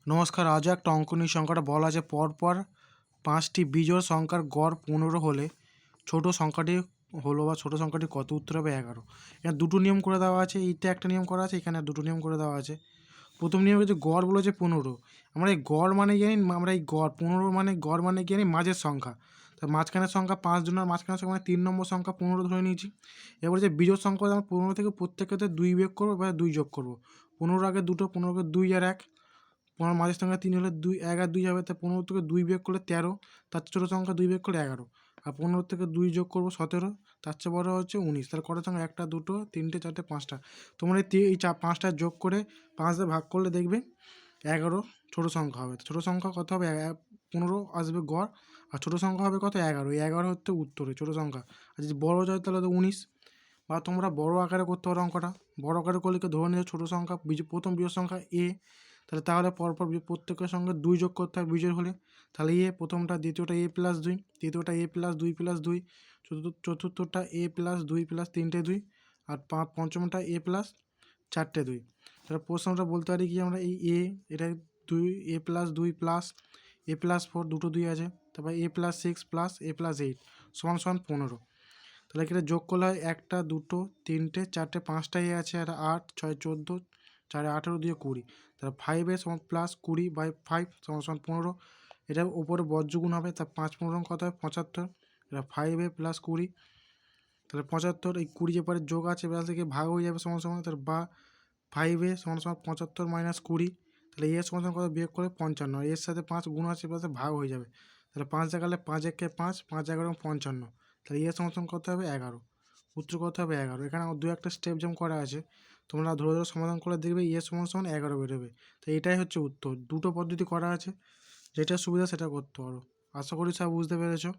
নমস্কার। আজও একটা অঙ্ক নিয়ে সংখ্যাটা বলা আছে পরপর 5টি বিজোড় সংখ্যার গড় 15 হলে ছোট সংখ্যাটি হলো বা ছোট সংখ্যাটি কত? উত্তর হবে 11। এখানে দুটো নিয়ম করে দেওয়া আছে, এইতে একটা নিয়ম করা আছে, এখানে দুটো নিয়ম করে দেওয়া আছে। প্রথম নিয়ম হচ্ছে গড় বলেছে 15। আমরা এই গড় মানে জানি, আমরা এই গড় 15 মানে গড় মানে জানি মাঝের সংখ্যা। তার মাঝখানের সংখ্যা 5 জনের মাঝখানের সংখ্যা মানে 3 নম্বর সংখ্যা 15 ধরে নিয়েছি। এবার যে বিজোড় সংখ্যা আমরা 15 থেকে প্রত্যেকটাতে 2 বিয়োগ করবো বা 2 যোগ করবো। 15 আগে দুটো, 15 কে 2 আর 1, 15 মাঝের সংখ্যা 3 হলে 2, 1 আর 2 যাবে, তাই 15 থেকে 2 বিয়োগ করলে 13, তার চেয়ে ছোটো সংখ্যা 2 বিয়োগ করলে 11, আর 15 থেকে 2 যোগ করবো 17, তার চেয়ে বড় হচ্ছে 19। তাহলে কটা সংখ্যা? 1টা, 2টো, 3টে, 4টে, 5টা। তোমরা এই 5টা যোগ করে 5 দিয়ে ভাগ করলে দেখবে 11 ছোটো সংখ্যা হবে। ছোটো সংখ্যা কত হবে? 15 আসবে গড়, আর ছোটো সংখ্যা হবে কত? 11। এই 11 হচ্ছে উত্তরে ছোটো সংখ্যা। আর যদি বড় যায় তাহলে তো 19। বা তোমরা বড় আকারে করতে পারো অঙ্কটা। বড় আকারে করলে ধরে নিয়ে ছোটো সংখ্যা প্রথম বিজোড় সংখ্যা এ, তাহলে পরপর প্রত্যেকের সঙ্গে 2 যোগ করতে হবে বিজোড় হলে। তাহলে এ প্রথমটা, দ্বিতীয়টা এ প্লাস 2, তৃতীয়টা এ প্লাস 2 প্লাস 2, চতুর্থটা এ প্লাস 2 প্লাস 3টে 2, আর পঞ্চমটা এ প্লাস 4টে 2। তাহলে প্রশ্নটা বলতে পারি কি আমরা, এই এ এটা 2, এ প্লাস 2 প্লাস এ প্লাস 4, দুটো 2 আছে, তারপর এ প্লাস 6 প্লাস এ প্লাস 8 সমান সমান 15। তাহলে এখানে যোগ করলে হয় 1টা, 2টো, 3টে, 4টে, 5টা এ আছে, আর 8, 6, 14, 4, 18 দিয়ে 20। তাহলে 5 এ সমান প্লাস 20/5 সমান সমান 15। এটা উপরে বজ্রগুণ হবে, তার 5 15 কত হয়? 75। এটা 5 এ প্লাস 20, তাহলে 75। এই 20 যে পরে যোগ আছে প্লাস থেকে ভাগ হয়ে যাবে সমান সমান, তাহলে বা 5 এ সমান সমান 75 মাইনাস 20। তাহলে এর সমান সমান কত? বিয়োগ করে 55। এর সাথে 5 গুণ আছে প্লাসে ভাগ হয়ে যাবে, তাহলে 5 দেখালে 5 একে 5, 5 11 55। তাহলে এর সমান সমান কত হবে? 11। উত্তর কত হবে? 11। এখানে আমার 2-1টা স্টেপ যেমন করা আছে, তোমরা ধরে ধরে সমাধান করলে দেখবে এর সমান সমান 11 বেরোবে। তো এটাই হচ্ছে উত্তর। দুটো পদ্ধতি করা আছে, যেটা সুবিধা সেটা করতে পারো। আশা করি সব বুঝতে পেরেছো।